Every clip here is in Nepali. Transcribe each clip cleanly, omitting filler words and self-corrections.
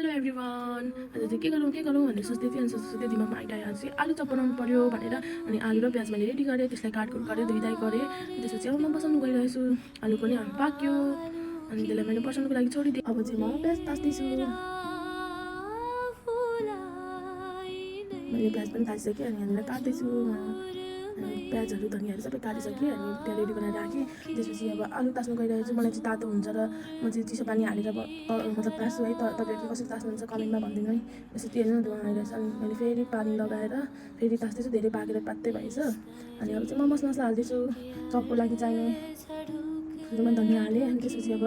Hello everyone. आज चाहिँ के गरौँ भनेर सोच्दै थिएँ। अनि सोच्दै दिमागमा आइडिया आज चाहिँ आलु चप बनाउनु पऱ्यो भनेर अनि आलु र प्याज मैले रेडी गरेँ, त्यसलाई काटकुट गरेँ, धोइधाइ गरेँ। त्यसपछि अब म बसाउनु गइरहेछु। आलु पनि हामी पाक्यो अनि त्यसलाई मैले बसाउनुको लागि छोडिदिएँ। अब चाहिँ म प्याज तास्दैछु। मैले प्याज पनि तासिसकेँ अनि यहाँनिर काट्दैछु। प्याजहरू धनियाँहरू सबै काटिसकेँ अनि त्यहाँ रेडी बनाएर राखेँ। त्यसपछि अब आलु तास्नु गइरहेको छु। मलाई चाहिँ तातो हुन्छ र म चाहिँ चिसो पानी हालेर मतलब तास्छु है। तपाईँहरूले कसरी तास्नुहुन्छ कमेन्टमा भनिदिनु है। त्यसपछि हेर्नु धुवा आइरहेछ अनि मैले फेरि पानी लगाएर फेरि तास्दैछु। धेरै पाकेर पात्तै भएछ। अनि अब चाहिँ म मसला हाल्दैछु। चपको लागि चाहिने सुरुमा धनियाँ हालेँ अनि त्यसपछि अब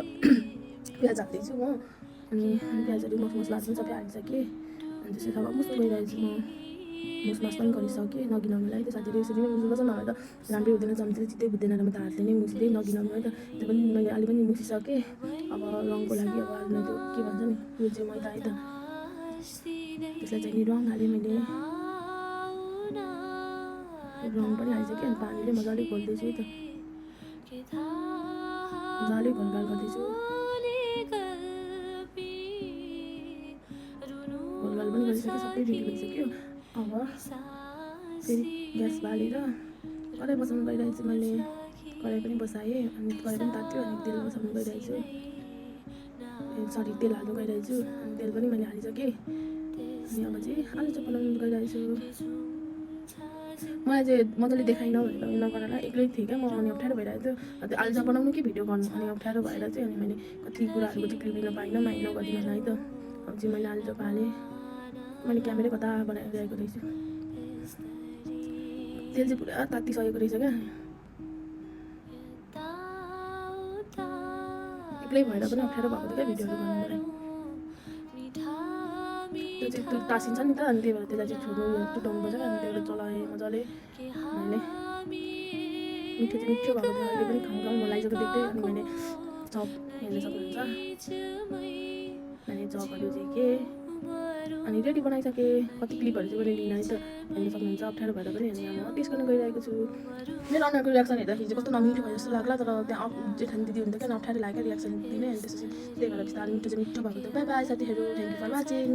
प्याज हाल्दैछु म। अनि प्याजहरू मसलाहरू पनि सबै हालिसकेँ। अनि त्यसपछि अब मुस्नु गइरहेछु म। मुसमास पनि गरिसकेँ नगिनाउनुलाई। त्यो साथीले यसरी नै मुस्नुपर्छ, नभए त राम्रै हुँदैन, चम्चीले छिट्टै बुझ्दैन र म त हातले नै मुसिदिएँ नगिनाउनु है त। त्यो पनि मैले अलि पनि मुसिसकेँ। अब रङको लागि अब हाल्नु त्यो के भन्छ नि, यो चाहिँ मैदा है त, त्यसलाई चाहिँ नि रङ हालेँ मैले। रङ पनि हालिसकेँ अनि पानीले मजाले घोल्दैछु है त, मजाले घोलघाल गर्दैछु। घोलघाल पनि गरिसकेँ, सबै रेडी भइसक्यो। अब फेरि ग्यास बालेर कराई बसाउनु गइरहेको छु मैले। कराई पनि बसाएँ अनि कराई पनि तात्यो अनि तेल बसाउनु गइरहेको छु। सरी तेल हाल्नु गइरहेको छु अनि तेल पनि मैले हालिसकेँ। अनि अब चाहिँ आलु चप बनाउनु गइरहेको छु। मलाई चाहिँ मजाले देखाइनँ भनेर उयो नगर ल, एक्लै थिएँ क्या म अनि अप्ठ्यारो भइरहेको थियो। त्यो आलु चप बनाउनु कि भिडियो गर्नु अनि अप्ठ्यारो भएर चाहिँ अनि मैले कति कुराहरूको चाहिँ क्लिप लिन पाइनँ, माइन्ड नगरिदिनु होला है त। अब चाहिँ मैले आलु चप हालेँ। मैले क्यामेरै कता बनाइरहेको रहेछु। तेल चाहिँ पुरा तातिसकेको रहेछ क्या। एक्लै भएर पनि अप्ठ्यारो भएको थियो क्या भिडियोहरू गर्नु मलाई। त्यो चाहिँ त्यो तासिन्छ नि त अनि त्यही भएर त्यसलाई चाहिँ टुटाउनुपर्छ क्या। अनि त्यहाँबाट चलाएँ मजाले मैले। मिठो चाहिँ मिठो भएको थियो, अहिले पनि खाउँ मन लागिसक्यो देख्दै। अनि मैले चप हेर्न सक्नुहुन्छ, मैले चपहरू चाहिँ के अनि रेडी बनाइसकेँ। कति क्लिपहरू चाहिँ मैले लिन है त, हेर्न सक्नुहुन्छ अप्ठ्यारो भएर पनि। अनि म टेस्ट गर्न गइरहेको छु। मेरो अनुहारको रियाक्सन हेर्दाखेरि चाहिँ कस्तो नमिठो भयो जस्तो लाग्ला, तर त्यहाँ जेठानी दिदी हुन्थ्यो क्या, अप्ठ्यारो लाग्यो रियाक्सन दिने। अनि त्यसपछि त्यही भएर बिस्तारै मिठो चाहिँ मिठो भएको थियो। बाई बाई साथीहरू, थ्याङ्क यू फर वाचिङ।